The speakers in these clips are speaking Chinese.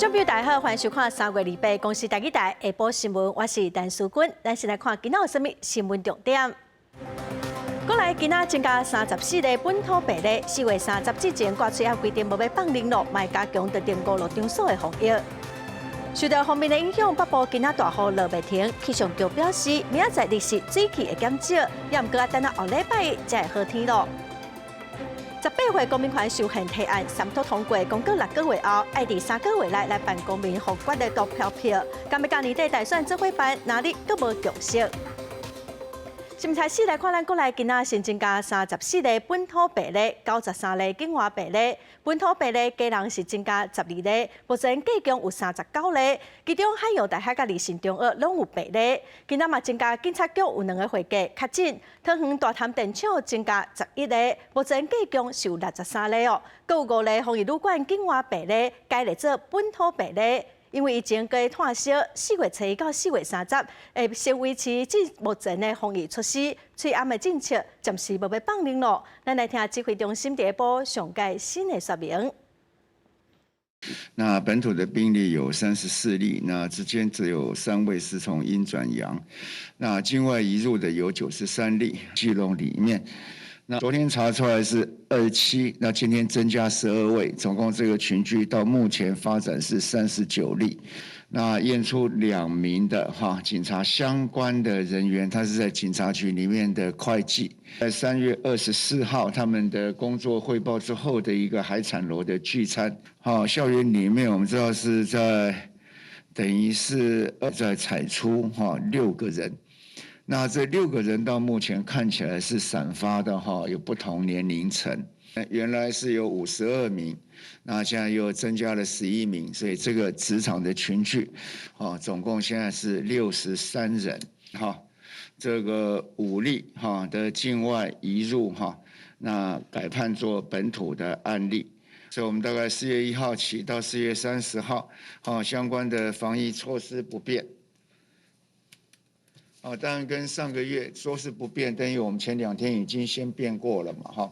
众朋友大家好，欢迎收看3月28公司台语台下晡新闻，我是陈淑君。咱先来看今仔有甚物新闻重点。过来，今仔增加34个本土病例，4月30之前挂出也规定无要放零落，卖加强特定公路场所的防疫。受到方面的影响，北部今仔大雨落袂停，气象局表示，明仔载日时水汽会减少，也毋过等到后礼拜才会好天咯。18岁公民权受限提案3读通过，公告6个月后，要伫3个月内来办公民互决的投票。今年年底大选做伙办，哪里阁无共识？新台市来看，咱国内今仔新增加34例本土病例，93例境外病例。本土病例家人是增加12例，目前计共有39例，其中海洋大学甲立信中学拢有病例。今仔嘛增加警察局有2个会计确诊，桃园大潭电厂增加11例，目前计共是有63例哦，阁有5例防疫旅馆境外病例改列做本土病例。因为疫情加炭烧，4月初1到4月30会先维持至目前的防疫措施。催暗的政策暂时无要放零咯。咱来听指挥中心第一波上届新的说明。那本土的病例有34例，那之间只有3位是从阴转阳，那境外移入的有93例，基隆里面。那昨天查出来是27，那今天增加12位，总共这个群聚到目前发展是39例。那验出2名的警察相关的人员，他是在警察局里面的会计，在3月24号他们的工作汇报之后的一个海产楼的聚餐，校园里面我们知道是在等于是在采出6个人。那这6个人到目前看起来是散发的有不同年龄层，原来是有52名，那现在又增加了11名，所以这个职场的群聚，总共现在是63人，这个5例的境外移入那改判作本土的案例，所以我们大概4月1号起到4月30号，相关的防疫措施不变。当然跟上个月说是不变，但因为我们前2天已经先变过了嘛，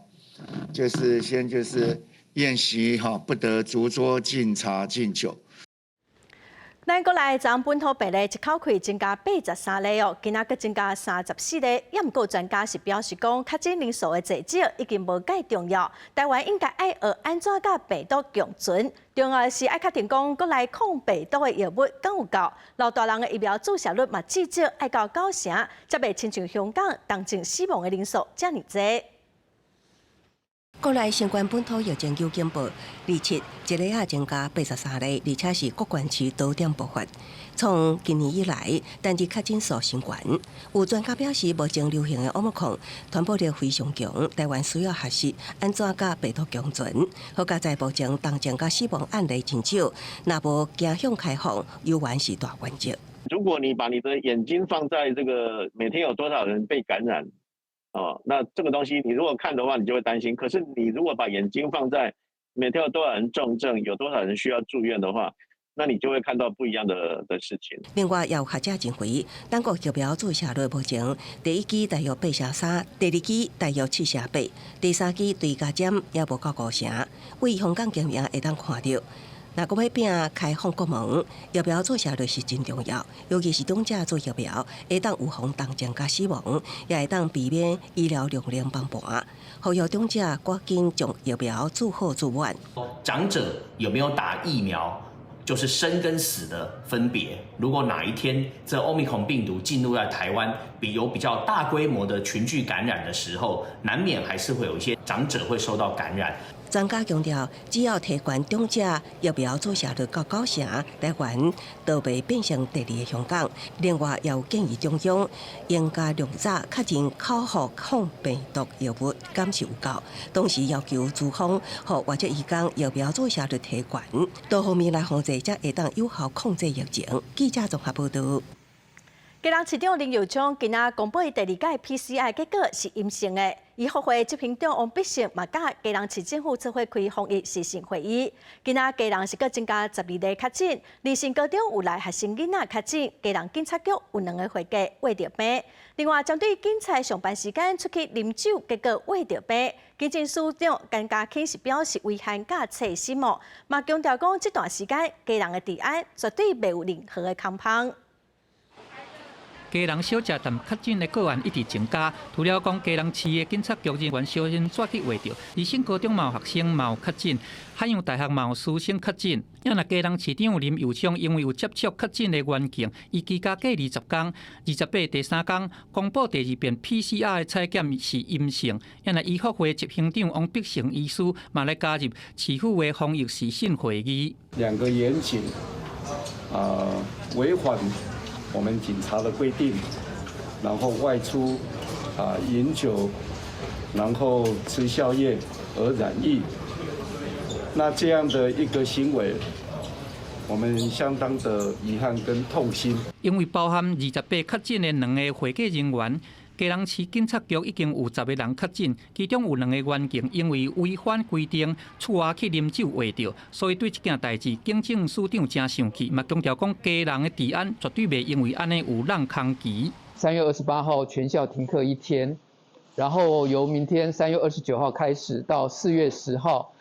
就是宴席不得逐桌敬茶敬酒。咱国内昨本土病例一口气增加83例哦，今仔佫增加34例。也毋过专家是表示讲，确诊人数的济少已经无介重要。台湾应该爱学安怎甲病毒共存，重要的是爱确定讲国内抗病毒的药物敢有够，老大人的疫苗注射率嘛至少爱到9成，才袂亲像香港当前死亡的人数遮尔济。国内新冠本土疫情有警报，日前一日增加83例，而且是各县市多点爆发。从今年以来，单日确诊数升悬。有专家表示，目前流行的奥密克戎传播力非常强，台湾需要学习安怎甲病毒共存。好在在目前重症甲死亡案例真少，若无走向开放，犹原是大关键。如果你把你的眼睛放在这个每天有多少人被感染。那这个东西你如果看的话，你就会担心。可是你如果把眼睛放在每天有多少人重症，有多少人需要住院的话，那你就会看到不一样的事情。另外，也有学者认为，中国疫苗注射率目前第1剂大约8.3%，第2剂大约7.8%，第3剂追加针也无到5成。为香港经验会当看到。若讲要拼开放国门，疫苗注射率是真重要，尤其是长者做疫苗，会当预防重症甲死亡，也会当避免医疗容量崩盘。呼吁长者赶紧将疫苗注好注满。长者有没有打疫苗，就是生跟死的分别。如果哪一天这欧米孔病毒进入在台湾，有比较大规模的群聚感染的时候，难免还是会有一些长者会受到感染。专家强调，只要提悬长者疫苗注射率到9成，台湾都袂变成第2个香港。另外，也有建议中央应该量早确认口服抗病毒药物敢是有够，同时要求资方或或者医工疫苗注射率提悬，多方面来防治，才会当有效控制疫情。记者综合报道。基隆市长林佑昌今仔公布第二届 PCR 结果是阴性的。医学会执行长王必胜嘛，甲基隆市政府召开防疫视讯会议。今仔基隆是阁增加12例确诊，离线高中有来学生囡仔确诊，基隆警察局有2个会计胃着病。另外，针对警察上班时间出去啉酒，结果胃着病，警政署长甘家庆是表示遗憾甲切心魔，嘛强调讲这段时间基隆的治安绝对袂有任何的空隙。基隆小吃店确诊的个案一直增加，除了讲基隆市的警察局人员小心抓去画着，二线高中嘛有学生嘛有确诊，海洋大学嘛有师生确诊。因那基隆市长林佑昌因为有接触确诊的环境，伊居家过20天，28第3天公布第2遍 PCR 的采检是阴性。因那医学会执行长王必胜医师嘛来加入市府的防疫视讯会议。2个严谨，违反我们警察的规定，然后外出饮酒，然后吃宵夜而染疫，那这样的一个行为，我们相当的遗憾跟痛心。因为包含28确诊的2个会计人员，基隆市警察局已经有10个人确诊，其中有2个员警因为违反规定厝外去啉酒画着，所以对这件代志，警政署长真生气，嘛强调讲基隆的治安绝对袂因为安尼有让空期。3月28号全校停课1天，然后由明天3月29号开始到4月10号，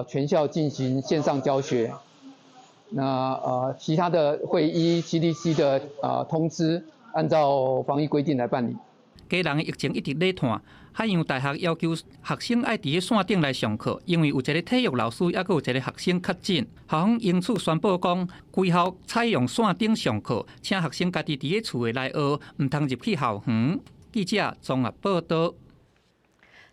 全校进行线上教学。那其他的会依 CDC 的通知，按照防疫规定来办理。基隆的疫情一直在拖，海洋大学要求学生爱伫个线顶来上课，因为有一个体育老师，也阁有一个学生确诊。校方因此宣布讲，规校采用线顶上课，请学生家己伫个厝内学，唔通入去校园。记者综合报道。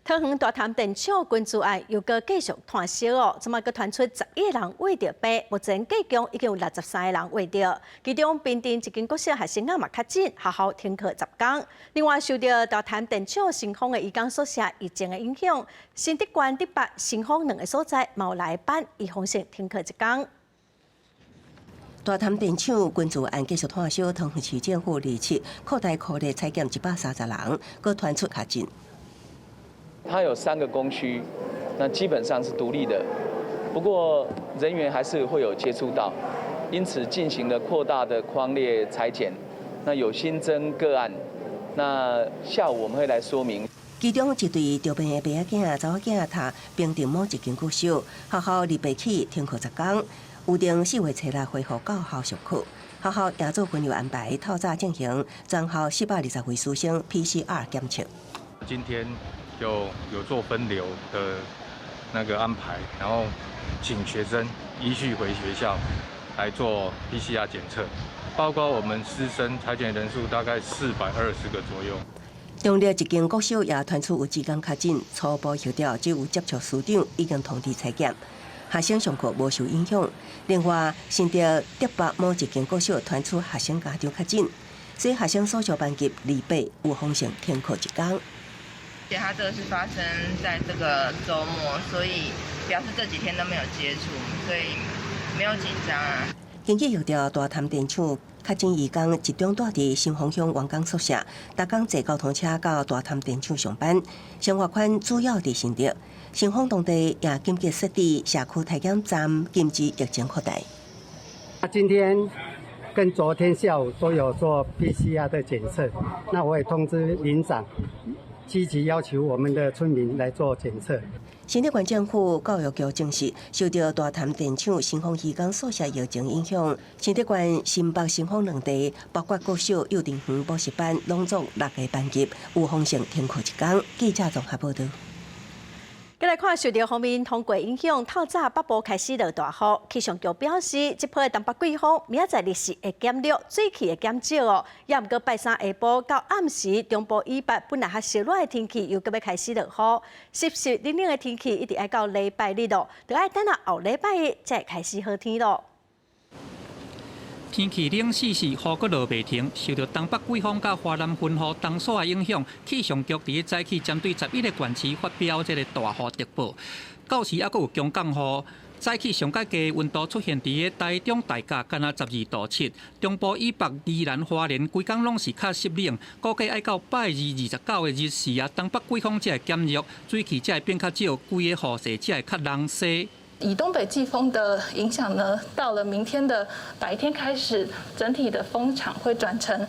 桃园大潭电厂群聚案又搁继续传烧哦，即马搁传出11个人胃着病，目前计共已经有63个人胃着，其中滨镇一间国小学生嘛确诊，学校停课10天。另外，受到大潭电厂新丰的移工宿舍疫情的影响，新德县、德北、新丰2个所在嘛有来班，移风性停课1天。大潭电厂群聚案继续传烧，桃园市政府日前扩大课例采检130人，搁传出确诊。它有3个工区，那基本上是独立的，不过人员还是会有接触到，因此进行了扩大的匡列采检，那有新增个案，那下午我们会来说明。其中一对着病的爸仔囝、查某囝读平镇某一间国小，学校日白起停课10天，预定4月7日恢復到校上課。學校也做分流安排，透早進行全校420位師生 PCR 檢測。今天就有做分流的那个安排，然后请学生依序回学校来做 PCR 检测，包括我们师生采检人数大概420个左右。中立一间国小也传出有职工确诊，初步晓得只有接触师长已经通知采检，学生上课无受影响。另外，新德德北某一间国小传出学生家长确诊，所以学生所属班级日白有风险停课1天。它这个是发生在这个周末，所以表示这几天都没有接触，所以没有紧张啊。根据有调大潭电厂确诊移工集中住伫新丰乡员工宿舍，逐工坐交通车到大潭电厂上班，生活圈主要伫新德。新丰当地也紧急设置社区体检站，禁止疫情扩大。今天跟昨天下午都有做 PCR 的检测，那我也通知邻长，积极要求我们的村民来做检测。新德县政府教育局证实，受到大潭电厂新丰渔工宿舍疫情影响，新德县新北、新丰2地，包括国小、幼稚园补习班，拢总6个班级有风险停课1天。记者综合报道。再来看受到方面通过影响，透早北部开始落大雨。气象局表示，这波的东北季风明仔载日时会减弱，水汽会减少哦。也毋过拜三下晡到暗时，中部以北本来较热热的天气又搁要开始落雨，湿湿冷冷的天气一直爱到礼拜日咯，就爱等到后礼拜日才会开始好天咯。天气冷湿湿，雨阁落袂停，受到东北季风甲华南云雨东沙的影响，气象局伫早起针对11个县市发表这个大雨特报。到时还阁有强降雨，早起上介低温度出现伫个台中、大甲，干那12度7，中部以北、宜兰、花莲规工拢是较湿冷，估计爱到拜二29个日时啊，东北季风才会减弱，水汽才会变较少，规个雨势才会较冷湿。以东北季风的影响呢，到了明天的白天开始，整体的风场会转成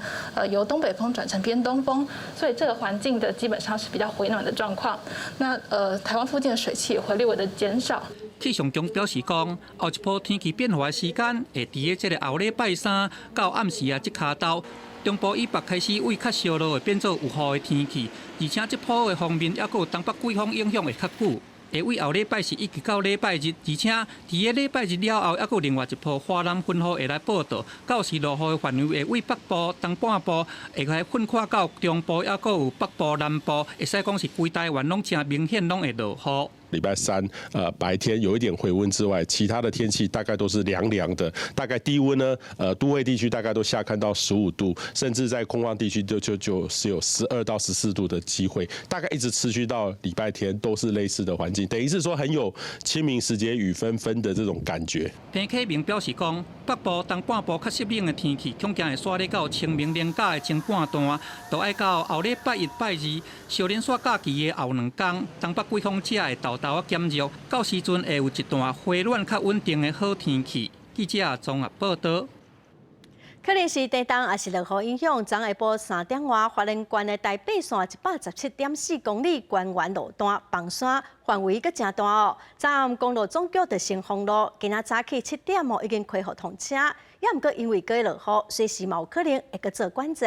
由东北风转成偏东风，所以这个环境的基本上是比较回暖的状况。那台湾附近的水汽也会略微的减少。气象局表示讲，后一波天气变化的时间会伫个这个后礼拜3到暗时啊，即卡到中部以北开始为较烧落，会变做有雨的天气，而且这波的方面还佫有东北季风影响会较久。会为后礼拜4一直到礼拜日，而且伫个礼拜日了后，还佫有另外一波华南分雨会来报道。到时落雨的范围会为北部、东半部，会来分化到中部，还佫有北部、南部，会使讲是规台湾拢真明显拢会落雨。礼拜3，白天有一点回温之外，其他的天气大概都是凉凉的。大概低温呢，都会地区大概都下看到15度，甚至在空旷地区就是有12到14度的机会。大概一直持续到礼拜天都是类似的环境，等于是说很有清明时节雨纷纷的这种感觉。天气明表示讲，北部、东半部较湿冷的天气，恐惊会刷咧到清明连假的前半段，都爱到后礼拜1、拜2，小年煞假期的后2天，东北季风才会豆豆减弱，到时阵会有一段回暖较稳定的好天气。记者综合报道。可能是地动，也是落雨影响。昨下晡3点外，花莲县的台北线117.4公里关原路段崩山，范围阁真大哦。昨暗公路总局就先封路，今仔早起7点已经开放通车，也毋过因为过落雨，随时嘛有可能会阁做管制。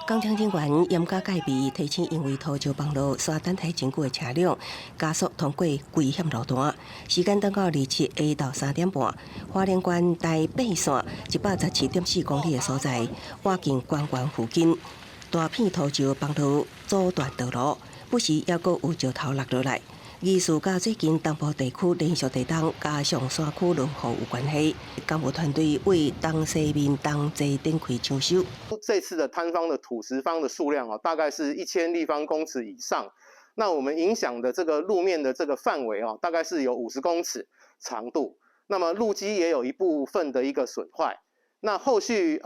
工程人员严加戒备，提醒因为拖石崩路刷等待真久的车辆加速通过危险路段。时间等到27下到3点半，花莲县台北线117.4公里的所在，挖进关原附近，大片拖石崩路阻断道路，不时也阁有石头落落来。疑似甲最近东部地区连续地震加上山区落雨有关系，工务团队为东西面东侧展开抢修。这次的坍方的土石方的数量大概是1000立方公尺以上。那我们影响的这个路面的这个范围大概是有50公尺长度。那么路基也有一部分的一个损坏。那后续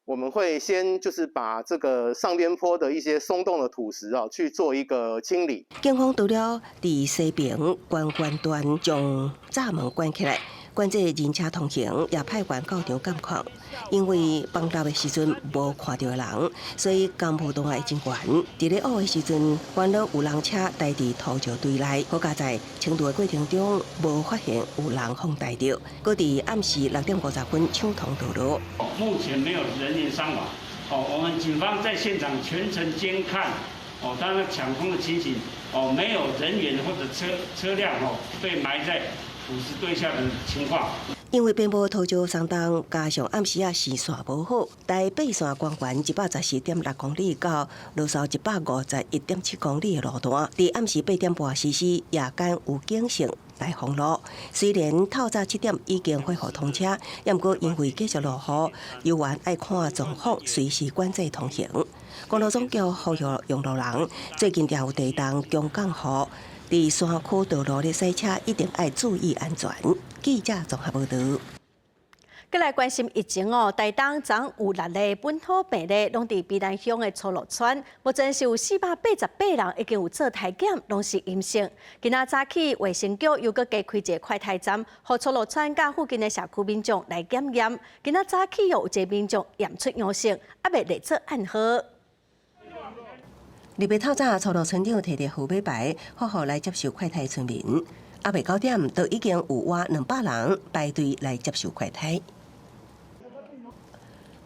我们会先就是把这个上边坡的一些松动的土石去做一个清理。警方除了伫西边关关段将闸门关起来，管制人车通行，也派员到场监控。因为崩塌的时阵无看到人，所以监护动爱真悬。伫咧雨的时阵，烦恼有人车待伫土石堆内，好加在清除的过程中无发现有人放带着，搁伫暗时6点50分抢通道路。目前没有人员伤亡。我们警方在现场全程监看。当然抢通的情形，没有人员或者车辆被埋在土石堆下的情况。因为遍布土石山洞，加上暗时视线无好，台北线关原114.6公里到罗寿151.7公里的路段，伫暗时8点半时夜间有警性来封路。虽然透早7点已经恢复通车，也毋过因为继续落雨，游玩爱看状况，随时管制通行。公路总局呼吁用路人，最近也有地动、强降雨。伫山区道路的驶车一定要注意安全。记者综合报道。再来关心疫情台东昨有6例本土病例，拢伫卑南乡的粗鲁村，目前是有488人已经有做体检，拢是阴性。今仔早起，卫生局又搁加开一个快筛站，予粗鲁村甲附近的社区民众来检验。今仔早起又有一个民众验出阳性，还未来做暗号。日北透早，粗鲁村长摕着号码牌，好好来接受快筛村民。暗暝9点，都已经有约200人排队来接受快筛。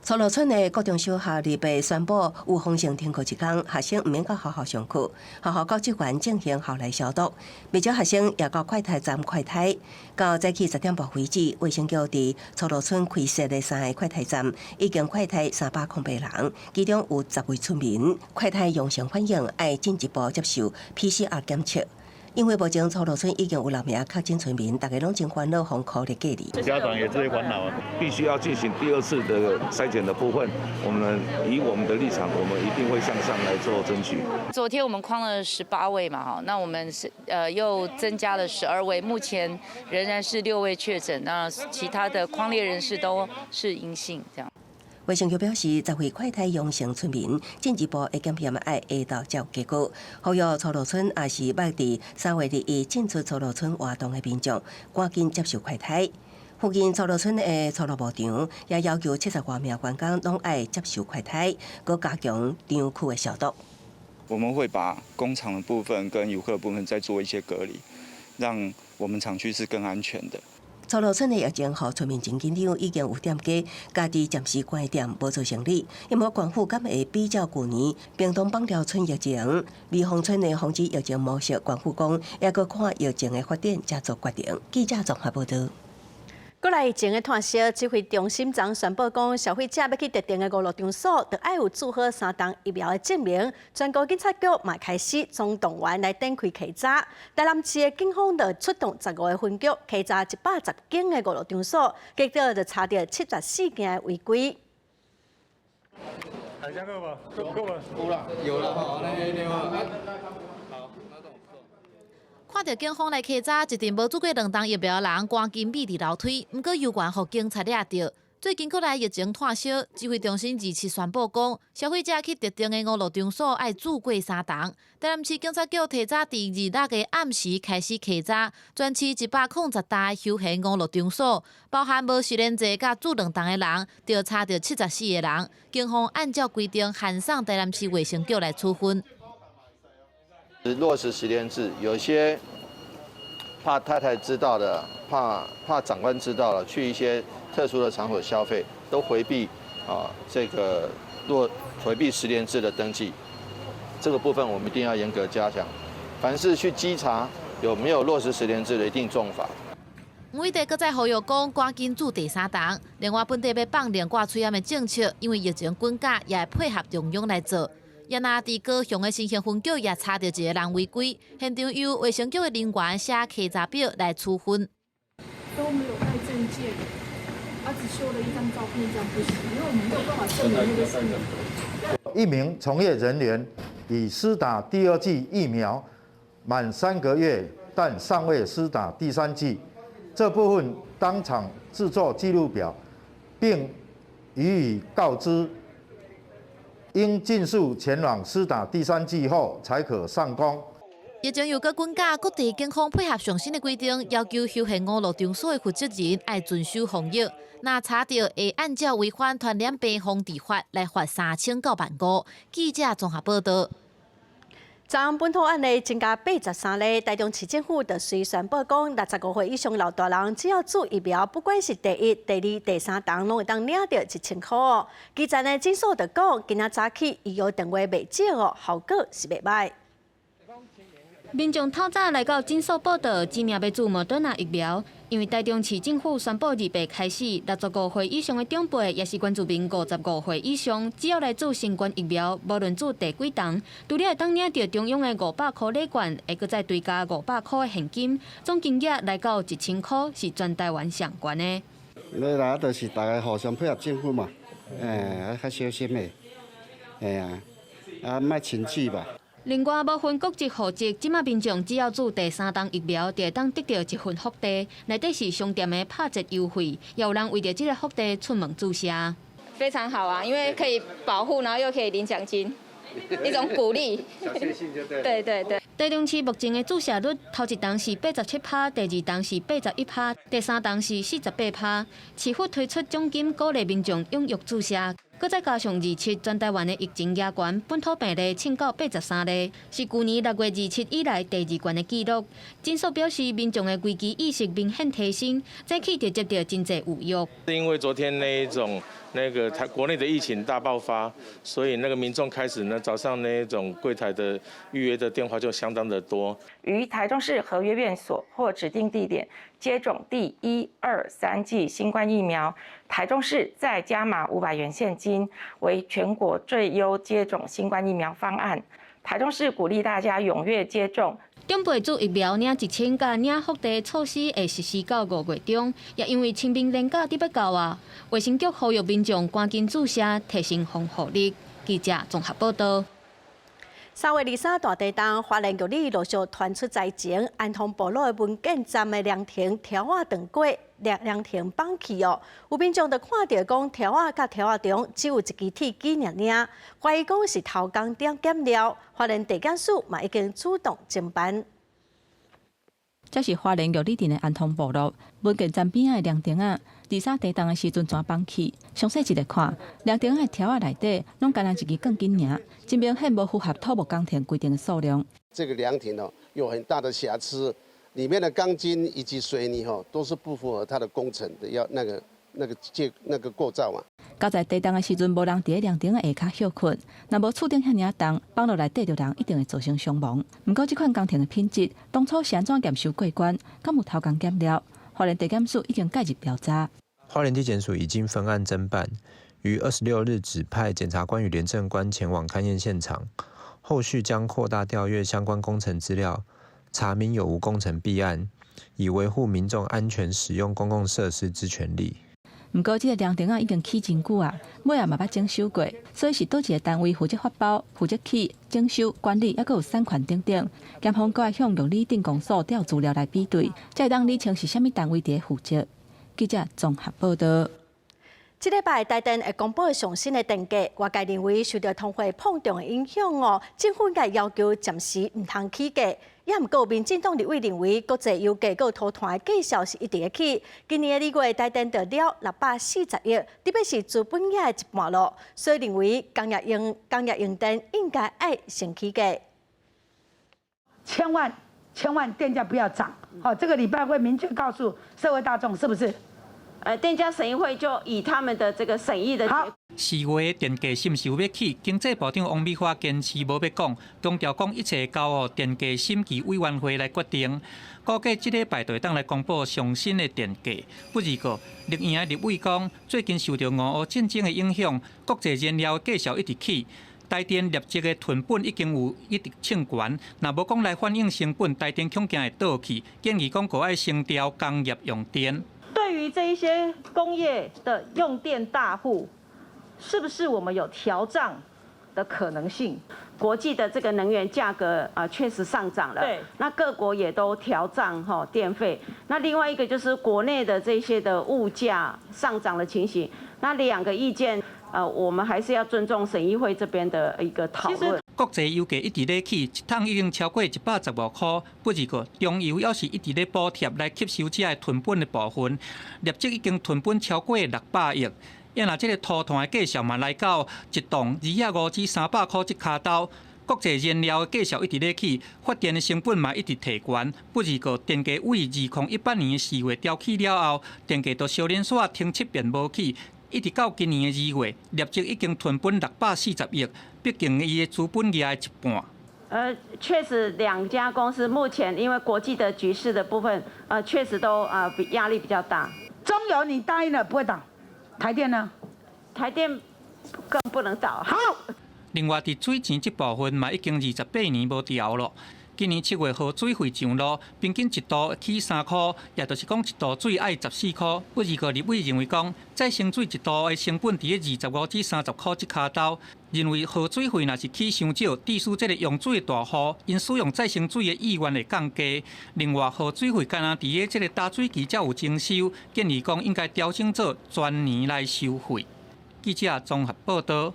粗鲁村的各中小学日北宣布有封城停课1天，学生毋免到学校上课，学校教职员进行校内消毒，未少学生也到快筛站快筛。到早起10点半为止，卫生局伫粗鲁村开设的3个快筛站，已经快筛308人，其中有10位村民快筛阳性反应，要进一步接受 PCR 检测。因为目前草鹿村已经有6名确诊村民，大家拢真烦恼防COVID的隔离。家长也最烦恼，必须要进行第2次的筛检的部分。我们以我们的立场，我们一定会向上来做争取。昨天我们框了18位嘛，哈，那我们又增加了12位，目前仍然是6位确诊，那其他的匡列人士都是阴性，这样。卫生局表示，10位快筛阳性村民，进一步会检验爱下到照结果，呼吁草鹿村也是捌伫3月2日进出草鹿村活动的民众，赶紧接受快筛。附近草鹿村的草鹿牧场也要求70多名员工拢爱接受快筛，佮加强场区的消毒。我们会把工厂的部分跟游客的部分再做一些隔离，让我们厂区是更安全的。草鹿村的疫情，互村民真紧张，已经有店家家己暂时关店，无做生意。因为县府敢会比较旧年屏东枋寮村疫情、美丰村的防治疫情模式，县府讲也搁看疫情的发展才做决定。记者综合报道。过来疫情的炭烧，指挥中心昨宣布讲，消费者要去特定的5路场所，就要有注册3档疫苗的证明。全国警察局嘛开始总动员来展开稽查。台南市的警方就出动15个分局，稽查110间的5路场所，结果就查到74件的违规。大家够吧？够吧？有了哈，看到警方来稽查，一阵无做过2档疫苗的人赶紧密伫楼梯，不过有关互警察抓到。最近国内疫情炭烧，指挥中心27宣布讲，消费者去特定的5路场所要注过3档。台南市警察局提早伫26日暗时开始稽查，全市110大休闲5路场所，包含无实联制甲注2档的人，就查到74个人。警方按照规定函送台南市卫生局来处分。落实实联制，有些怕太太知道的，怕长官知道了，去一些特殊的场所消费，都回避回避实联制的登记。这个部分我们一定要严格加强。凡是去稽查有没有落实实联制的，一定重罚。吴委地搁再呼吁讲，赶紧注第3档。另外，本地要放连挂催验的政策，因为疫情滚价，也会配合中央来做。也那伫高雄的新兴分局也查到一个人违规，现场由卫生局的人员写稽查表来处分。都没有带证件，只修了一张照片，这样不行，因为我们没有办法证明那个是你。1名从业人员已施打第2剂疫苗，满3个月，但尚未施打第3剂，这部分当场制作记录表，并予以告知。应尽速前往施打第3剂后，才可上工。疫情又搁滚价，各地警方配合上新的规定，要求休闲5路场所的负责人要遵守防疫。若查到，会按照违反传染病防治法来罚3000到15000。记者综合报道。昨本土案例增加83例，台中市政府就随宣布讲，65岁以上老大人只要注疫苗，不管是第1、第2、第3档，拢会当领到1000块哦。基层的诊所就讲，今仔早起预约电话袂少哦，效果是袂歹。民众透早来到诊所报到，指名要注莫德纳疫苗。因为台中市政府宣布2月开始，65岁以上的长辈，也是原住民55岁以上，只要来注新冠疫苗，无论注第几档，除了会当领到中央的500块礼券，会搁再追加500块的现金，总金额来到1000块，是全台湾上悬的。你啦，就是大家互相配合政府嘛，较小心的，莫亲戚吧。另外，无分国籍户籍，即马民众只要注第3档疫苗，就会当得到1份福袋，内底是商店的拍折优惠，也有人为着这个福袋出门注射。非常好啊，因为可以保护，然后又可以领奖金，一种鼓励。小确幸就对。对对对。台中市目前的注射率，头1档是87%，第2档是81%，第3档是48%。市府推出奖金鼓励民众踊跃注射。搁再加上27，全台湾的疫情也悬，本土病例称到83例，是去年6月27以来第2悬的纪录。诊所表示，民众的危机意识明显提升，早起就接到真侪有约。是因为昨天国内的疫情大爆发，所以民众开始早上柜台的预约的电话就相当的多。于台中市合约院所或指定地点接种第1、2、3剂新冠疫苗，台中市再加码500元现金，为全国最优接种新冠疫苗方案。台中市鼓励大家踊跃接种，中培组疫苗领1000甲领福地措施会实施到5月中，也因为清明连假伫要到啊，卫生局呼吁民众赶紧注射，提升防护力。记者综合报道。3月23大地震，花莲玉里陆续传出灾情，安通部落的文件站的凉亭条仔断过，凉亭放弃哦。有民众就看到讲条仔甲条仔中只有一支铁枝尔尔，怀疑讲是头工点检料。花莲地检署嘛已经主动侦办。这是花莲玉里镇的安通部落文件站边仔的凉亭仔，23地震的时阵全放弃。详细一来看，凉亭仔的条仔内底拢干那一支钢筋尔，真明显无符合土木工程规定的数量。这个凉亭有很大的瑕疵，里面的钢筋以及水泥都是不符合它的工程的那个构造嘛。较在地震的时阵，无人伫咧凉亭的下骹休困，若无厝顶遐尔重，放落来底着人一定会造成伤亡。不过，这款工程的品质，当初是安怎验收过关，敢有偷工减料？花莲地检署已经介入调查。花莲地检署已经分案侦办，于26日指派检察官与廉政官前往勘验现场，后续将扩大调阅相关工程资料，查明有无工程弊案，以维护民众安全使用公共设施之权利。不过，这个凉亭已经起真久啊，尾也嘛捌整修过，所以是倒一个单位负责发包、负责起、整修、管理，还佫有产权等等。检方阁会向玉里镇公所调资料来比对，才会当厘清是啥物单位伫咧负责。记者综合报道。这礼拜台电会公布上新的电价，外界认为受到通货膨胀的影响哦，政府应该要求暂时唔通起价。也毋过，民进党立委认为，国际油价佮拖团的计数是一直起。今年2月台电得了640亿，特别是资本业的一半咯，所以认为工业用电应该爱先起价。千万电价不要涨，好，这个礼拜会明确告诉社会大众，是不是？电价审议会就以他们的这个审议的结果。4月电价是毋是有要起？经济部长王美花坚持无要讲，强调讲一切交电价审议委员会来决定。估计这礼拜就会当来公布上新的电价。不过，立院的立委讲，最近受到俄乌战争的影响，国际燃料的价格一直起。台电业绩的成本已经有一直称悬，若无讲来反映成本，台电恐惊会倒去。建议讲，国爱升调工业用电。对于这一些工业的用电大户，是不是我们有调涨的可能性？国际的这个能源价格确实上涨了，对，那各国也都调涨电费。那另外一个就是国内的这些的物价上涨的情形，那2个意见。我们还是要尊重审议会这边的一个讨论。国际油价一直咧起，一桶已经超过115块。不过，中油要是一直咧补贴来吸收这囤本的部分，业绩已经囤本超过600亿。也若这个拖团的价数嘛来到一桶2.5至300块一卡刀。国际燃料的价数一直咧起，发电的成本嘛一直提悬。不过，电价为2018年4月调起了后，电价就小连续停7遍无起。一直到今年的2月，业绩已经囤本640亿，毕竟伊的资本业一半。确实2家公司目前因为国际的局势的部分，确实都压力比较大。中油你答应了不会倒，台电呢？台电更不能倒。好。另外，伫水钱这部分嘛已经28年无调了。今年7月河水费上路，平均一度起3块，也就是讲一度水爱14块。不过立委认为讲，再生水一度的成本伫咧25至30块一卡刀，认为河水费若是起伤少，致使这个用水的大户因使用再生水的意愿会降低。另外，河水费干那伫咧这个打水期才有征收，建议讲应该调整做全年来收费。记者综合报道。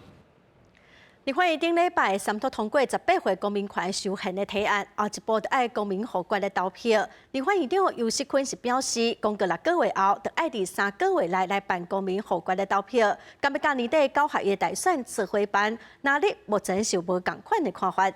立法院顶礼拜三读通过18岁公民权受限的提案，后一步就爱公民互决的投票。立法院长游锡堃是表示，公告6个月后，就爱伫3个月内来办公民互决的投票。敢要甲年底9合一大选指挥办，哪里目前是无同款的看法。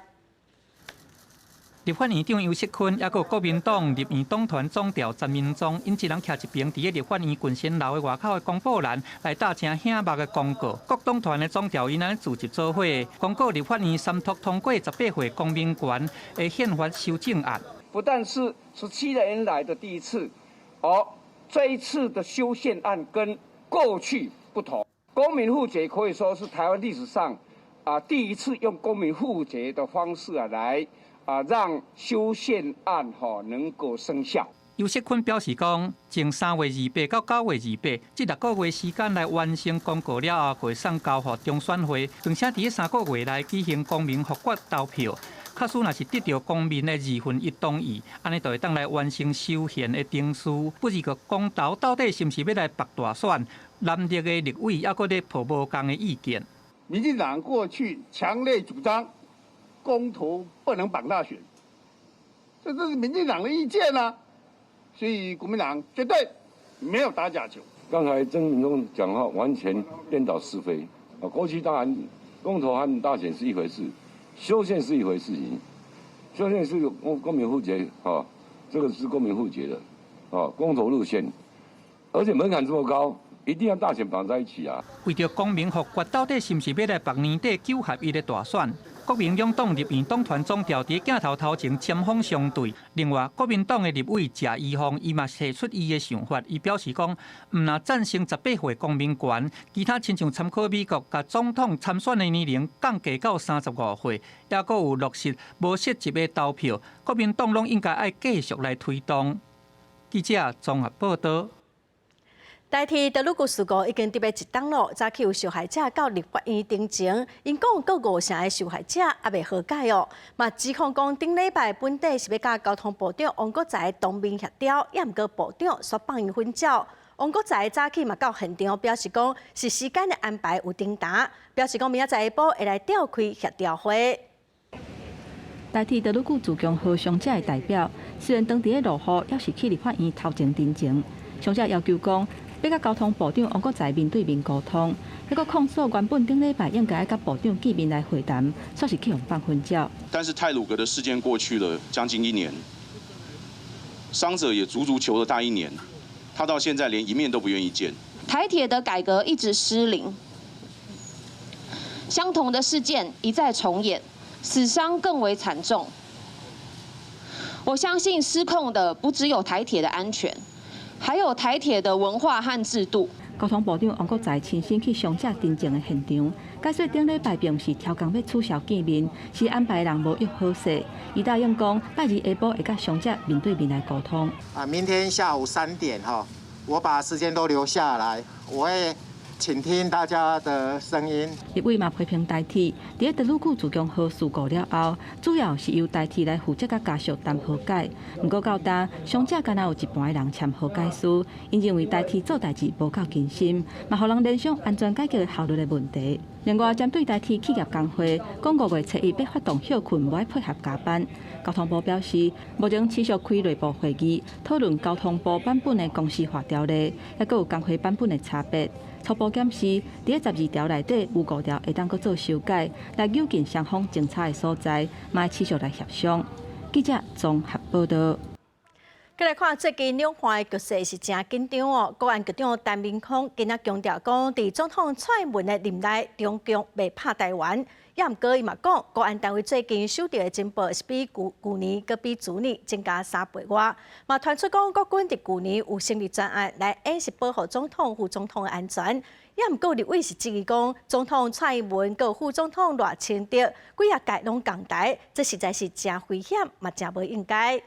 立法院长游锡堃，也有国民党立院党团总调陈明忠，因一人徛一边，伫立法院群仙楼的外口的公布栏来打正醒目的公告。各党团的总调因安组织做伙，公告立法院三读通过18岁公民权的宪法修正案。不但是17年来的第一次，而这一次的修宪案跟过去不同。公民户籍可以说是台湾历史上第一次用公民户籍的方式来让修宪案能够生效。尤锡坤表示讲，从3月28到9月28这6个月时间来完成公告了后，会送交予中选会，并且伫3个月内举行公民复决投票。假使若是得到公民的1/2同意，安尼就会当来完成修宪的程序。不如个公投到底是不是要来拔大选？南绿的立委还搁咧抱无同的意见。民进党过去强烈主张公投不能绑大选，这是民进党的意见啊。所以国民党绝对没有打假球。刚才曾明忠讲话完全颠倒是非啊！过去当然公投和大选是一回事，修宪是一回事情。修宪是公民互决啊，这个是公民互决的啊，公投路线，而且门槛这么高，一定要大选绑在一起啊！为着公民复决到底是不是要来绑年底9合1的大选？国民两党立院党团总调伫镜头头前针锋相对。另外，国民党的立委谢依凤伊嘛提出伊的想法，伊表示讲，毋若赞成18岁公民权，其他亲像参考美国，甲总统参选的年龄降低到35岁，也阁有落实无涉及的投票，国民党拢应该爱继续来推动。记者综合报道。台铁德鲁固事故已经伫要1档咯，早起有受害者到立法院陈情，因讲各50成的受害者也未和解哦。嘛指控讲顶礼拜本地是要甲交通部长王国材当面协调，也毋过部长煞放因分照。王国材早起嘛到现场表示讲是时间的安排有颠达，表示讲明仔载下晡会来召开协调会。台铁德鲁固自强号伤者的代表，虽然当地的落雨，也是去立法院头前陈情，伤者要求讲。要甲交通部长王国材面对面沟通，还佫控诉原本顶礼拜应该甲部长见面来会谈，说是去用放分照。但是太鲁阁的事件过去了将近1年，伤者也足足求了他1年，他到现在连一面都不愿意见。台铁的改革一直失灵，相同的事件一再重演，死伤更为惨重。我相信失控的不只有台铁的安全。还有台铁的文化和制度。交通部长王国材亲身去伤者陈情的现场，解说顶礼拜并不是超工要取消见面，是安排人无约好势。伊答应讲，拜二下晡会甲伤者面对面来沟通。明天下午3点我把时间都留下来，我会倾听大家的声音。立委嘛批评台铁，伫德鲁固自强号事故了后，主要是由台铁来负责甲家属谈和解。不过到当伤者敢若有一半的人签和解书，因认为台铁做代志无够尽心，嘛互人联想安全解决效率的问题。另外，针对台铁企业工会，讲5月7日要发动休困，无爱配合加班。交通部表示，目前持续开内部会议，讨论交通部版本的公司化条例，也佫有工会版本的差别。初步检视，伫12条内底有5条会当佫做修改，来扭紧双方争吵的所在，嘛会持续来协商。记者综合报道。再来看最近两岸的局势是真紧张哦。国安局长陈明通今仔强调讲，伫总统蔡英文的任内，中共未拍台湾。也毋过伊嘛讲，国安单位最近收到的情报是比去年佮比去年增加3倍外。嘛传出讲，国军伫去年有成立专案来演习保护总统、副总统的安全。也毋过立委是质疑讲，总统蔡英文佮副总统赖清德几啊届拢共台，这实在是真危险，嘛真无应该。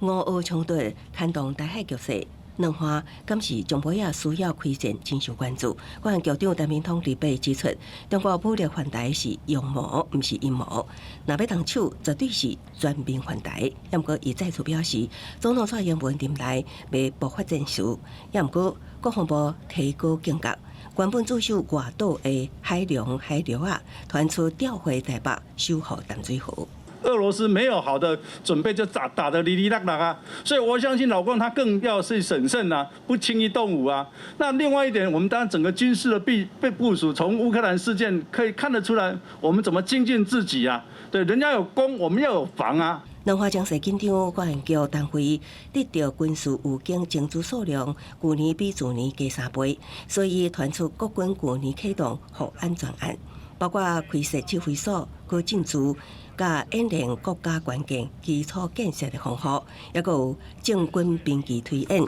乌俄冲突牵动台海局势，两岸敢是将不也需要开战，真受关注。国安局长陈明通日背指出，中国武力犯台是阳谋，毋是阴谋。若要动手，绝对是全面犯台。也毋过，伊再次表示，总统蔡英文任内未爆发战事。也毋过，国防部提高警觉，原本驻守外岛的海流啊，传出调回台北守护淡水河。俄罗斯没有好的准备就打得哩哩啦啦啊，所以我相信老共他更要是审慎啊，不轻易动武啊。那另外一点，我们当然整个军事的被部署，从乌克兰事件可以看得出来，我们怎么精进自己啊？对，人家有攻，我们要有防啊。两岸情势紧张，国安局单位得到军事武警征资数量，去年比去年加3倍，所以传出国军去年启动护安专案，包括开设指挥所、高进驻。甲演练国家关键基础建设的方法，也佫有政军兵棋推演，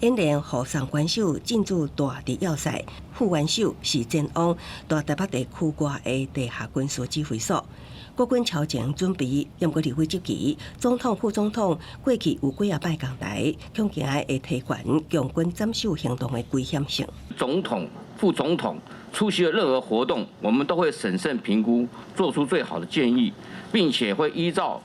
演练护送元首进驻大地要塞，副元首是前往大台北地区外的地下军事指挥所。国军超前准备，严过立委即期，总统、副总统过去有几摆讲台，恐惊会提悬强军斩首行动的危险性。总统、副总统出席的任何活动，我们都会审慎评估，做出最好的建议，并且会依照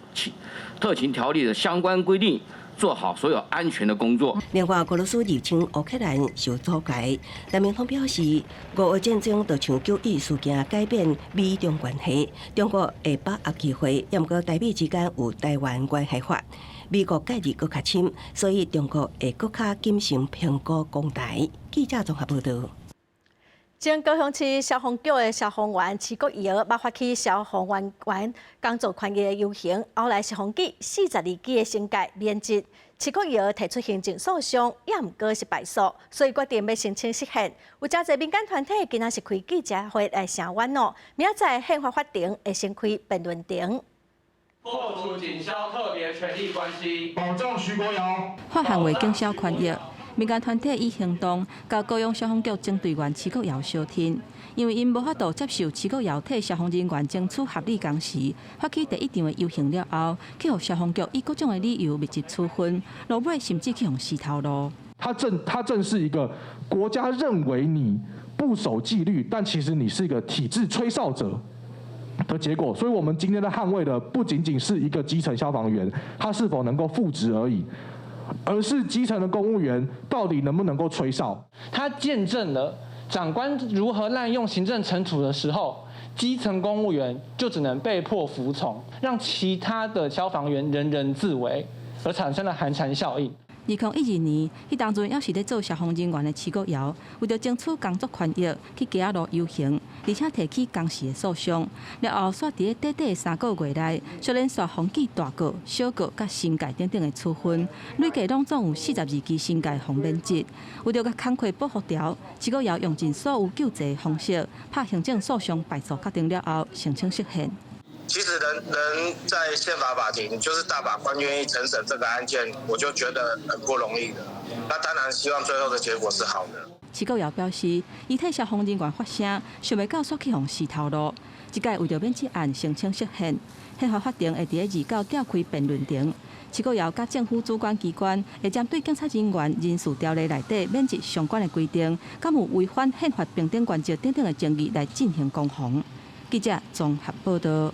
特勤条例的相关规定，做好所有安全的工作。另外，俄罗斯入侵乌克兰受阻碍，蓝明通表示，俄乌战争就像9·11事件改变美中关系，中国会把握机会，也毋过台美之间有台湾关系法，美国介入搁较深，所以中国会搁较谨慎评估公台。记者综合报道。前高雄市消防局的消防员齐国尧捌发起消防员工作权益的游行，后来消防局42支的升阶免职。齐国尧提出行政诉讼，也毋过是败诉，所以决定要申请释宪。有真侪民间团体今仔是开记者会来声援哦，明仔载宪法法庭会先开辩论庭。破除警消特别权利关系，保障徐国尧。发行为警消权益。民间团体以行动，甲高雄消防局警队员齐国尧相挺，因为因无法度接受齐国尧替消防人员争取合理工时，发起第一场的游行了后，去互消防局以各种的理由密集处分，落尾甚至去互洗头路。它正是一个国家认为你不守纪律，但其实你是一个体制吹哨者的结果。所以，我们今天在捍卫的不仅仅是一个基层消防员，他是否能够复职而已。而是基层的公务员到底能不能够吹哨？他见证了长官如何滥用行政惩处的时候，基层公务员就只能被迫服从，让其他的消防员人人自危，而产生了寒蝉效应。2012年，迄当阵也是咧做消防人员的齐国尧，为着争取工作权益，去街仔路游行，而且提起工时的诉讼。然后煞伫咧短短的3个月内，虽然煞封记大告、小告、甲新界等等的处分，累计拢总有42支新界方免职。为着甲工课保护条，齐国尧用尽所有救济方式，拍行政诉讼败诉确定了后，申请释宪。其实能在宪法法庭就是大法官愿意承审这个案件，我就觉得很不容易的。那当然希望最后的结果是好的。齐国尧表示，伊替消防人员发声，想要到煞去互洗头路。即届为着免这案申请释宪，宪法法庭会伫咧29召开辩论庭。齐国尧甲政府主管机关会针对警察人员人事条例内底免职相关的规定，敢有违反宪法平等原则等等的争议来进行攻防。记者综合报道。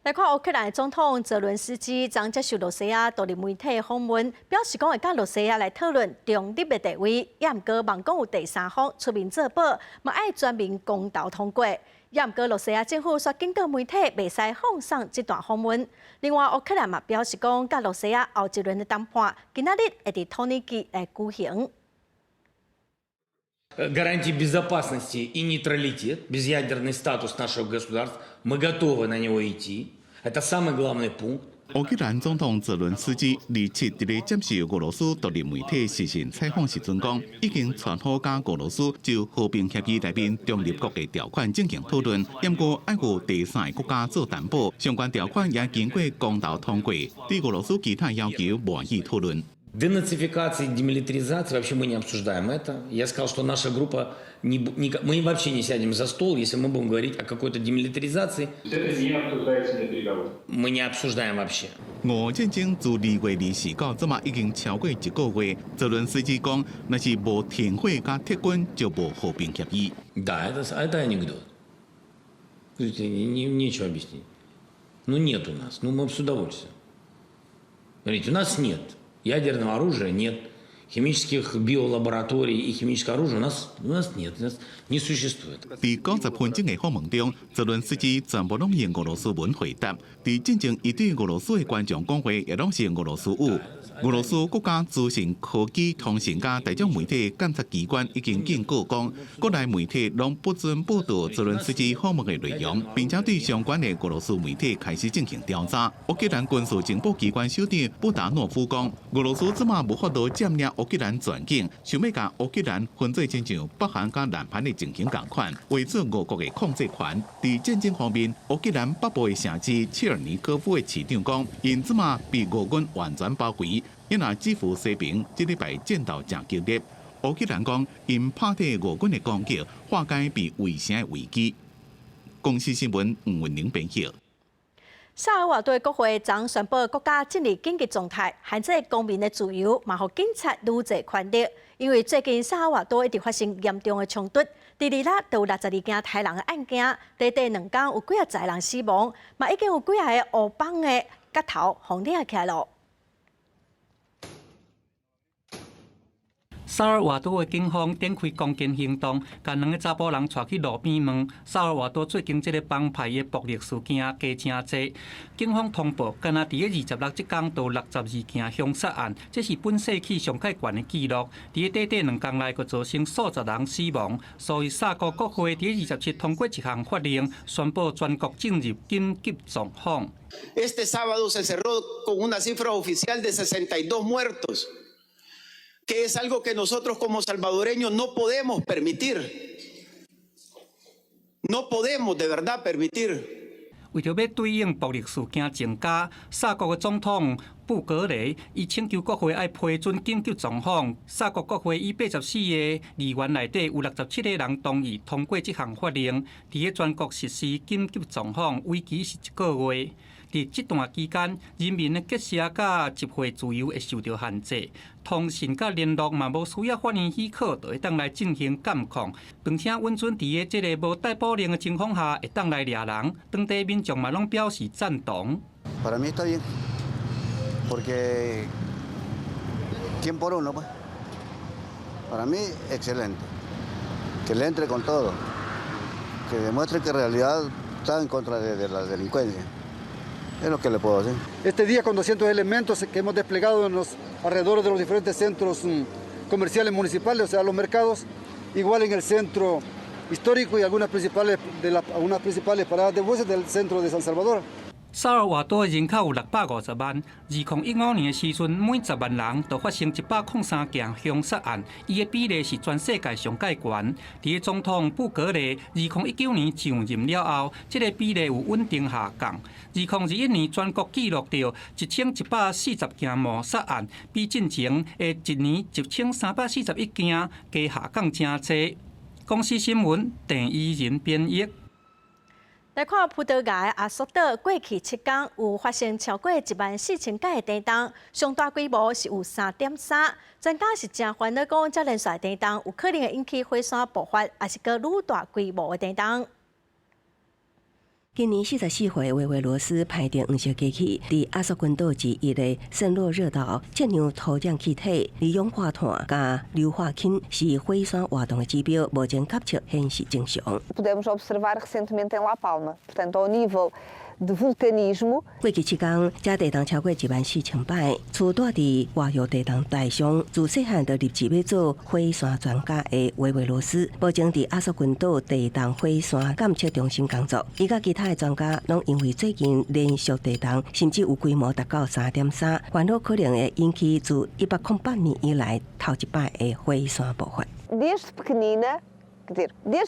来看乌克兰总统泽伦斯基将接受罗西亚独立媒体访问，表示讲会甲罗西亚来讨论中立的地位，也毋过望讲有第三方出面作保，嘛爱全面公道通过。也毋过罗西亚政府却警告媒体袂使放送这段访问。另外，乌克兰嘛表示讲，甲罗西亚后一轮的谈判，今仔日会伫土耳其来举行。Гарантии безопасности и нейтралитет, безъядерный статус нашего государства, мы готовы на него идти. Это самый главный пункт. 乌克兰总统泽伦斯基27日咧接受俄罗斯独立媒体时事采访时阵讲，已经传好甲俄罗斯就和平协议内面中立国的条款进行讨论，不过爱有第三个国家做担保，相关条款也经过公道通过，对俄罗斯其他要求无意讨论。Денацификация, демилитаризация, вообще мы не обсуждаем это. Я сказал, что наша группа, мы вообще не сядем за стол, если мы будем говорить о какой-то демилитаризации. Это не обсуждается на переговорах. Мы не обсуждаем вообще. 俄战争自2月24日，这嘛已经超过1个月。泽伦斯基讲，若是无停火加撤军，就无和平协议。Да, это анекдот. Нечего объяснить. Ну нет у нас. Ну мы с удовольствием. Смотрите, у нас нет. Ядерного оружия нет, химических биолабораторий и химического оружия у нас нет, у нас не существует. 在90分钟的访问中，泽伦斯基全部拢用俄罗斯文回答。在进前，伊对俄罗斯的观众讲话也拢是用俄罗斯语。俄罗斯国家资讯科技通信加大众媒体监察机关已经警告讲，国内媒体拢不准报道泽伦斯基访问的内容，并且对相关的俄罗斯媒体开始进行调查。乌克兰军事情报机关首长布达诺夫讲，俄罗斯即马无法度占领乌克兰全境，想要将乌克兰分做亲像北韩加南韩的情形共款，维持俄国的控制权。在战争方面，乌克兰北部的城市切尔尼科夫的市长讲，因即马被俄军完全包围。因也支付西平，这礼拜战斗真激烈。乌克兰讲，因拍退俄军的攻击，化解被围城的危机。公司新闻吴文玲编辑。萨尔瓦多国会将宣布国家进入紧急状态，限制公民的自由，嘛互警察愈侪权力。因为最近萨尔瓦多一直发生严重的冲突，第二日就有62件杀人的案件，短短2天有几10人死亡，嘛已经有几个黑帮的角头红掠起来了。 萨尔瓦多的警方展开攻坚行动，将2个查甫人带去路边问。萨尔瓦多最近这个帮派的暴力事件加真多，警方通报，敢若伫个26这天就62件凶杀案，这是本世纪上界悬的纪录。伫个短短2天内，就造成数十人死亡。所以萨国国会伫个27通过一项法令，宣布全国进入紧急状况。Este sábado se cerró con una cifra oficial de 62 muertos. Que es algo que nosotros como salvadoreños no podemos permitir. No podemos de verdad permitir. 为着要对应暴力事件增加，萨国的总统布格雷伊请求国会爱批准紧急状况。萨国国会以84个议员内底有67个人同意通过这项法令，伫个全国实施紧急状况，为期是1个月。 伫这段期间，人民的结社甲集会自由会受到限制，通讯甲联络嘛无需要法院许可，就会当来进行监控，并且稳准伫个这个无逮捕令的情况下，会当来抓人。当地民众嘛拢表示赞同。Para mí está bien, porque ¿quién por uno pues? Para mí excelente, que le entre con todo, que demuestre que en realidad está en contra de la delincuencia. Es lo que le puedo decir. Este día con 200 elementos que hemos desplegado en los alrededores de los diferentes centros comerciales municipales, o sea, los mercados, igual en el centro histórico y algunas principales paradas de buses del centro de San Salvador. 萨尔瓦多的人口有650万，2015年的时阵，每10万人就发生103件凶杀案，伊的比例是全世界上界悬。伫个总统布格雷2019年上任了后，这个比例有稳定下降。2021年全国记录到1140件谋杀案，比进前的一年1341件加下降真多。公司新闻郑依仁编译。 来看葡萄牙的阿索岛，过去7天有发生超过14000件的电动，上大规模是有3.3。专家是真烦恼讲，这连续电动有可能会引起火山爆发，也是个愈大规模的电动。 今年44岁维维罗斯排定黄色机器，伫阿索群岛之一的圣洛热岛测量土壤气体、二氧化碳加硫化氢是火山活动的指标，目前监测显示正常。 Podemos observar recentemente em La Palma, portanto, ao nível de vulcanismo. 过去7天，这地动超过14000摆。厝住伫活跃地动带上，自细汉就立志要做火山专家的维维罗斯，目前伫阿索群岛地动火山监测中心工作。伊甲其他的专家拢因为最近连续地动，甚至有规模达到3.3，烦恼可能会引起自1808年以来头一摆的火山爆发。 Desde pequenina, quer dizer,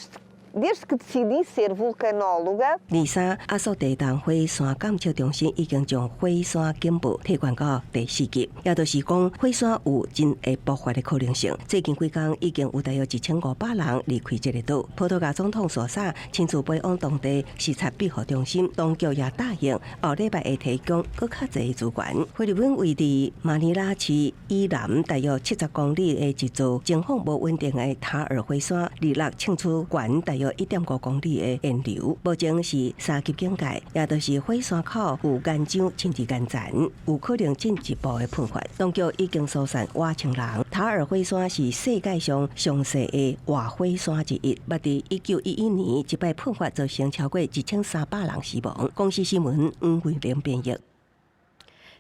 desde que decidi ser vulcanóloga. 23阿索地动火山监测中心已经将火山警报提悬到第4级，也就是讲火山有真会爆发的可能性。最近几天已经有大约1500人离开这个岛。葡萄牙总统索萨亲自飞往当地视察庇护中心，当局也答应后礼拜会提供更较侪资源。菲律宾位伫马尼拉市以南大约70公里的一座情况无稳定的塔尔火山，日落庆出悬大约 1.5公里的烟流，目前是3级警戒，也就是火山口有岩浆甚至岩残，有可能进一步的喷发。当局已经疏散挖青人。塔尔火山是世界上上细的活火山之一，捌伫1911年一摆喷发，造成超过1300人死亡。公司新闻黄慧玲编译。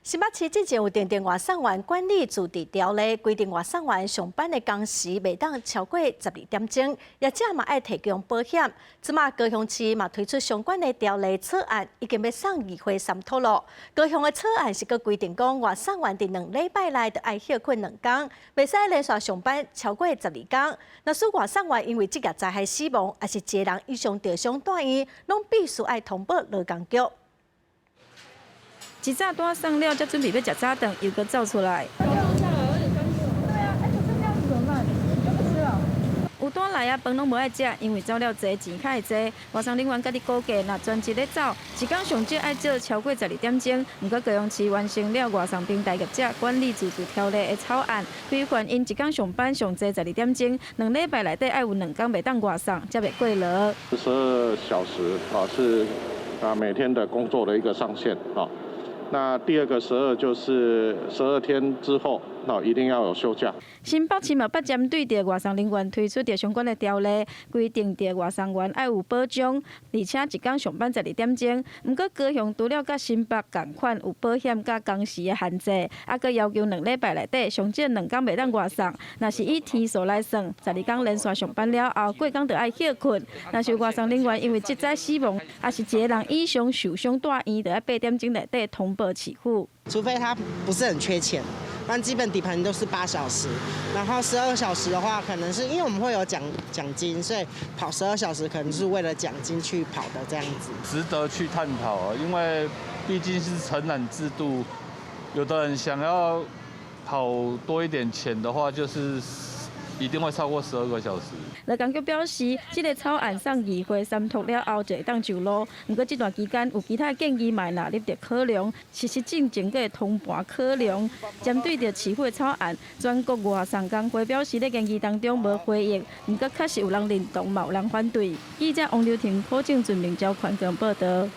新北市之前有订定外送员管理驻地条例，规定外送员上班的工时未当超过12点钟，业者嘛爱提供保险。即马高雄市嘛推出相关的条例草案，已经要送议会商讨咯。高雄的草案是个规定讲，外送员伫2礼拜内就爱休困2天，袂使连续上班超过12天。若是外送员因为职业灾害死亡，还是一个人以上受伤住院，拢必须爱通报劳工局。 一早单送了，才准备要食早顿，又搁走出来。有有单来啊，饭拢无爱食，因为走了济，钱较会济。外送人员家己估计，若全日咧走，一天上少爱做超过12点钟。不过高雄市完成了外送平台业者管理自主条例的草案，规范因一天上班上济12点钟，2礼拜内底爱有2天袂当外送，才袂过劳。12小时是每天的工作的一个上限啊。那第二个12就是12天之后，一定要有休假。新北市嘛，捌针对着外送人员推出着相关的条例，规定着外送员要有保障，而且一天上班12点钟。不过高雄除了甲新北同款有保险甲工时的限制，搁要求2礼拜内底上少2天袂当外送。若是以天数来算，12天连续上班了后，过天就爱休困。若是外送人员因为职灾死亡，还是一个人以上受伤住院，就要8点钟内底通报起付。除非他不是很缺钱。不然基本底盘都是8小时，然后12小时的话，可能是因为我们会有奖金，所以跑12小时可能是为了奖金去跑的这样子。值得去探讨，因为毕竟是承揽制度，有的人想要跑多一点钱的话，就是一定会超过12个小时。劳工局表示，这个草案送议会三读了后，就会当上路。不过这段期间有其他建议嘛纳入着考量，实施进程个通盘考量。针对着市府的草案，全国外送工会表示，咧建议当中无回应，不过确实有人认同，嘛有人反对。记者王柳婷、柯正俊、明昭款报道。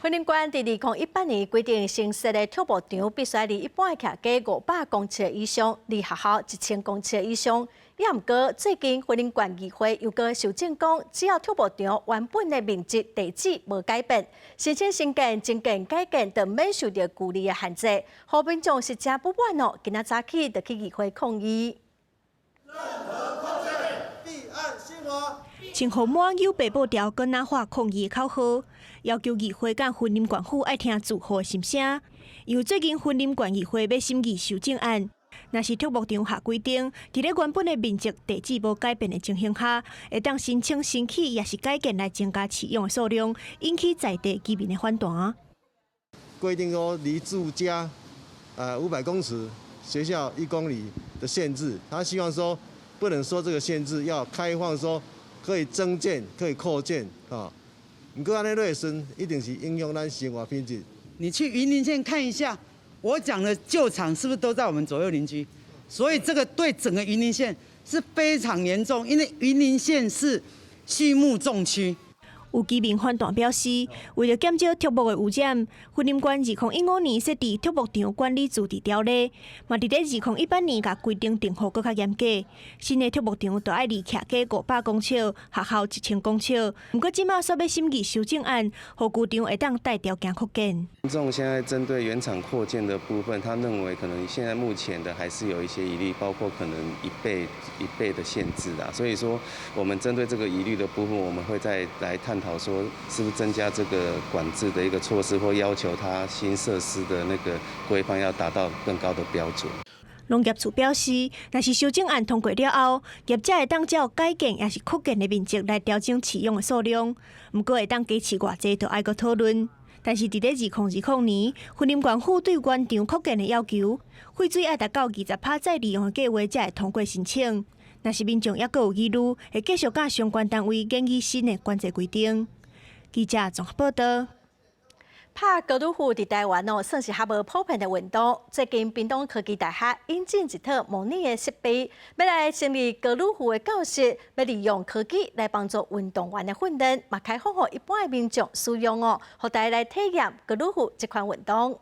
婚姻馆伫2018年规定，新设的跳舞场必须离一般徛街500公尺以上，离学校1000公尺以上。也毋过，最近婚姻馆议会又搁修正讲，只要跳舞场原本的面积地址无改变，申请新建、增建、改建就免受到距离的限制。好民众是真不满哦，今仔早起就去议会抗议。前后满有北部调跟南化抗议的口号，要求议会甲婚姻管府爱听住户的心声。因为最近婚姻管议会要审议修正案。若是跳舞场下规定，伫咧原本的面积地址无改变的情形下，会当申请新起也是改建来增加饲养的数量，引起在地居民的反弹。规定说离住家500公尺，学校1公里的限制，他希望说不能说这个限制要开放，说可以增建、可以扩建啊。不过安尼落顺，一定是影响咱生活品质。你去云林县看一下。我讲的旧厂是不是都在我们左右邻居？所以这个对整个云林县是非常严重，因为云林县是畜牧重区。有居民反弹表示，为了减少跳舞的污染，婚姻馆2015年设置跳舞场管理自治条例，嘛伫咧2018年甲规定定好搁较严格。新的跳舞场就要离徛街500公尺，学校1000公尺。不过即马煞要审议修正案，互剧场会当带条件扩建。民众现在针对原厂扩建的部分，他认为可能现在目前的还是有一些疑虑，包括可能1倍的限制啦。所以说，我们针对这个疑虑的部分，我们会再来探讨说，是不是增加这个管制的一个措施，或要求它新设施的那个规范要达到更高的标准。农业处表示，若是修正案通过了后，业者会当照改建也是扩建的面积来调整饲养的数量，不过会当加饲偌济，就爱搁讨论。但是伫咧2020年，婚姻管府对原场扩建的要求，废水爱达到20%再利用的计划才会通过申请。若是民众也阁有疑虑，会继续甲相关单位建议新的管制规定。记者综合报道。拍高尔夫伫台湾算是较无普遍的运动。最近，屏东科技大学引进一套模拟的设备，要来成立高尔夫的教室，要利用科技来帮助运动员的训练，嘛开放予一般的民众使用哦，互大家来体验高尔夫这款运动。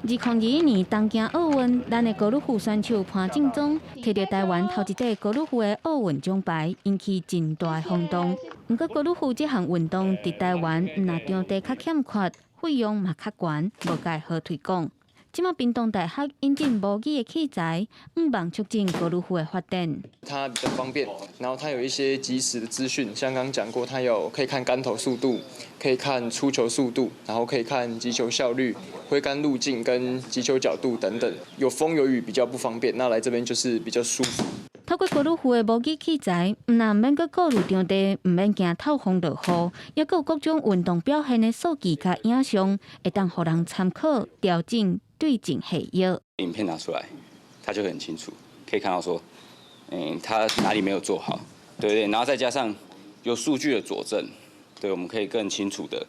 2021年东京奥运，咱的高尔夫选手潘正宗摕到台湾头一块高尔夫的奥运奖牌，引起真大的轰动。不过，高尔夫这项运动伫台湾若场地较欠缺，费用嘛较悬，无介好推广。即马屏东大学引进模拟的器材，望促进高尔夫的发展。它比较方便，然后它有一些即时的资讯，像刚刚讲过，它有可以看杆头速度，可以看出球速度，然后可以看击球效率、挥杆路径跟击球角度等等。有风有雨比较不方便，那来这边就是比较舒服。透过高尔夫的模拟器材，毋但免阁顾虑场地，毋免惊透风落雨，也有各种运动表现的数据甲影像，会当互人参考调整对症下药。影片拿出来，它就很清楚，可以看到说他哪里没有做好，对，然后再加上有数据的佐证，对，我们可以更清楚的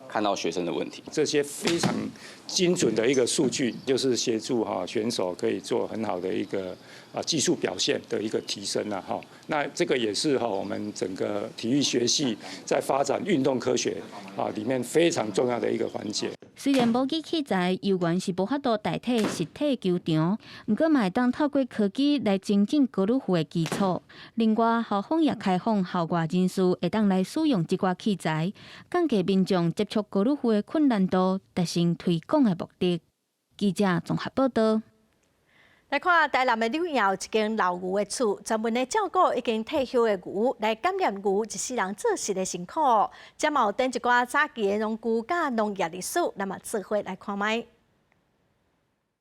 看到学生的问题。这些非常精准的一个数据，就是协助选手可以做很好的一个技术表现的一个提升啊哈。那这个也是我们整个体育学系在发展运动科学里面非常重要的一个环节。虽然模拟器材游园是无法度代替实体球场，不过嘛会当透过科技来增进高尔夫的基础。另外，校方也开放校外人士会当来使用这挂器材，降低民众接触高尔夫的困难度，达成推广的目的。记者综合报道。来看台南的柳营有一间老牛的厝，专门咧照顾已经退休的牛，来感染牛一世人做事的辛苦。则嘛有等一寡早期的农具甲农业历史，那么做伙来看卖。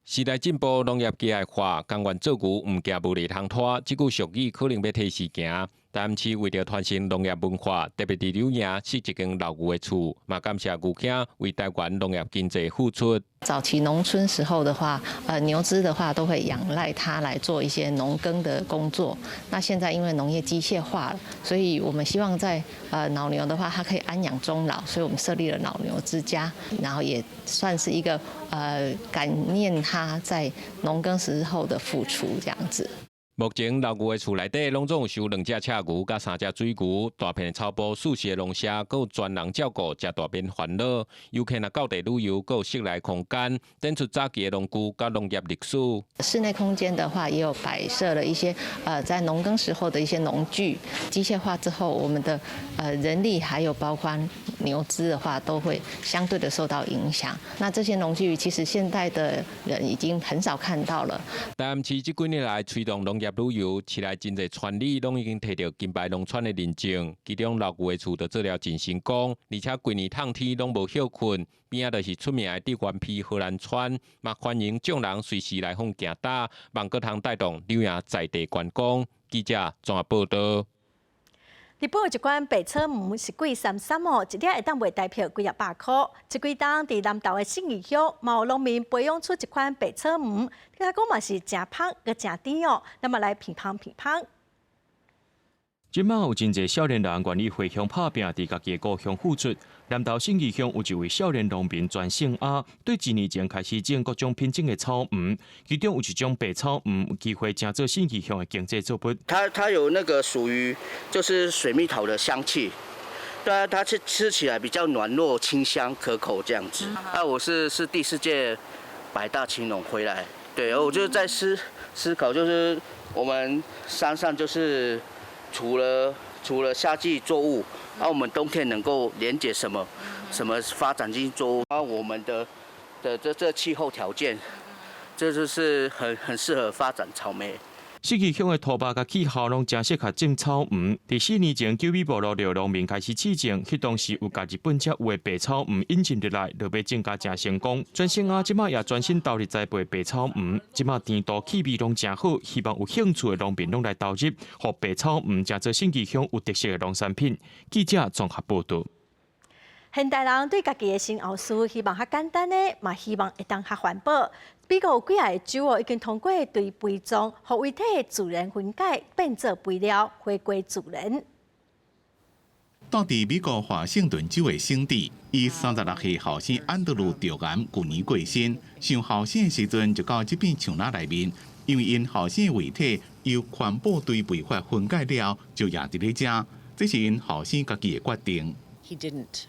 时代进步，农业机械化，甘愿做牛，唔惊无力通拖，这句俗语可能要提时行。台南市为了传承农业文化，特别伫柳营是一间老牛的厝，嘛感谢牛囝为台湾农业经济付出。早期农村时候的话，牛只的话都会仰赖它来做一些农耕的工作。那现在因为农业机械化了，所以我们希望在老牛的话，它可以安养终老，所以我们设立了老牛之家，然后也算是一个感念它在农耕时候的付出这样子。目前老牛的厝内底拢总有收2只赤牛、甲3只水牛，大片的草埔、熟悉的农舍，佮有专人照顾，才大变烦恼。游客若到地旅游，佮有室内空间，展出早期的农具甲农业历史。室内空间的话，也有摆设了一些在农耕时候的一些农具。机械化之后，我们的人力还有包括牛只的话，都会相对的受到影响。那这些农具其实现代的人已经很少看到了。台南市这几年来推动农业旅游，市内真侪村里拢已经摕到金牌农村的认证，其中老牛的厝就做了真成功，而且规年烫天拢无休困，边仔就是出名的地原皮荷兰川，嘛欢迎众人随时来访行搭，望阁通带动柳营在地观光。记者综合报道。日本有一款白草莓是贵33哦，一粒会当卖大票几啊百块。这几冬伫南投的信义乡，嘛有农民培养出一款白草莓，听讲嘛是真香佮真甜哦。那么来品尝品尝。今麦有真侪少年人愿意回乡打拼，伫家己的故乡付出。南投信义乡有一位少年农民专姓阿，对几年前开始种各种品种的草莓，其中有一种白草莓，有机会成做信义乡的经济作物。它有那个属于就是水蜜桃的香气，对啊，它吃起来比较软糯、清香、可口这样子。我是第4届百大青农回来，对，我就在思考，就是我们山上就是除了夏季作物，我们冬天能够连接什么发展经济作物，我们的这气候条件，这就是很适合发展草莓。信义乡的土巴甲气候拢真适合种草莓。伫4年前，九尾部落的农民开始试种，迄当时有家日本才有的白草莓引进入来，就要种甲真成功。专心啊，即马也专心投入栽培白草莓，即马甜度气味拢真好，希望有兴趣的农民拢来投入，互白草莓成做信义乡有特色的农产品。记者综合报道。现代人对家己的生活事希望较简单的，嘛希望会当较环保。美国有几啊个州已经通过对肥皂、互遗体自然分解，变做肥料，回归自然。到伫美国华盛顿州的圣地，以36岁后生安德鲁着癌去年过身。上后生的时阵就到这片树林内面，因为因后生的遗体由环保队违法分解了，就也伫咧食。这是因后生家己的决定。He didn't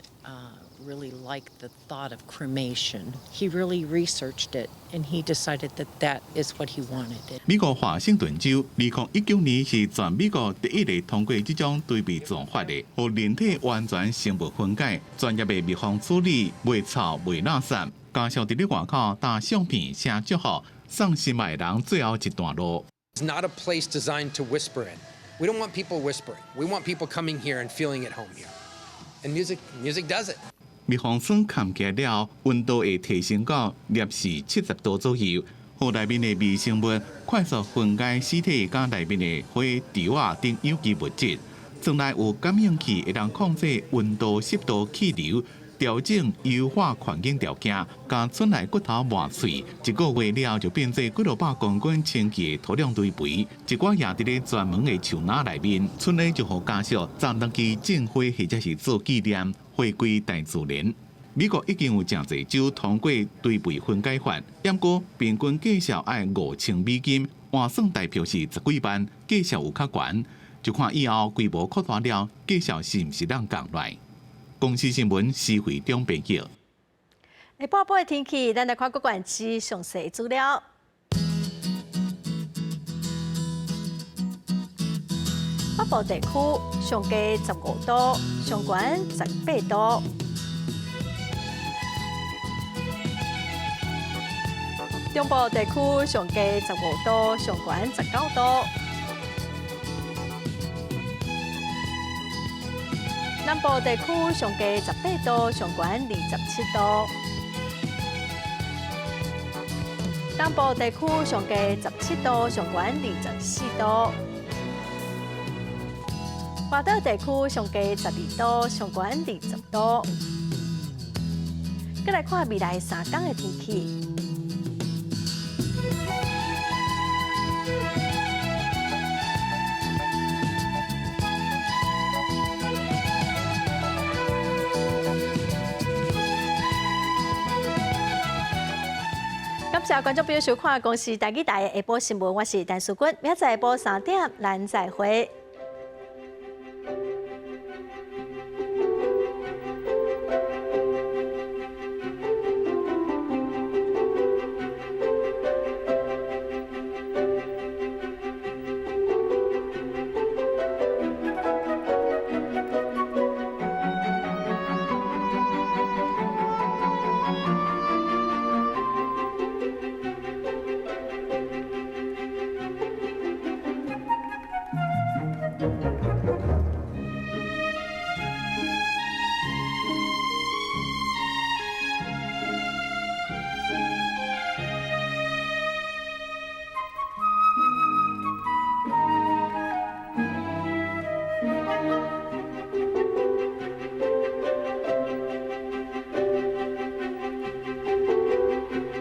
really like the thought of cremation. He really researched it, and he decided that is what he wanted. 美国华盛顿州2019年是全美国第一个通过这种堆肥做法的，互人体完全生物分解，专业的密封处理，袂臭袂垃圾。加上伫咧外口打相片写祝福，送心爱的人最后一段路。It's not a place designed to whisper in. We don't want people whispering. We want people coming here and feeling at home here. And music does it. 密封霜盖起来了，温度会提升到摄氏70度左右，互内面的微生物快速分解尸体甲内面的火、稻啊等有机物质。装内有感应器会当控制温度、湿度、气流，调整优化环境条件，甲村内骨头磨碎，1个月了就变做几落百公斤清气的土壤堆肥，一寡也伫咧专门的树篮内面，村里就互家属暂当期种花或者是做纪念，回归大自然。美国已经有真侪州通过堆肥分解法，不过平均计数要$5000，换算大票是10几万，计数有较悬，就看以后规模扩大了，计数是毋是当降来。公司新闻施惠中编辑。下半部的天气，咱来看各县市详细资料。北部地区上低15度，上悬18度。中部地区上低15度，上悬19度。南部地区上低18度，上悬27度。东部地区上低17度，上悬24度。华岛地区上低12度，上悬20度。再来看未来3天的天气。感谢观众朋友收看《公视台语台》的下晡新闻，我是陈淑君，明仔载下晡3点，咱再会。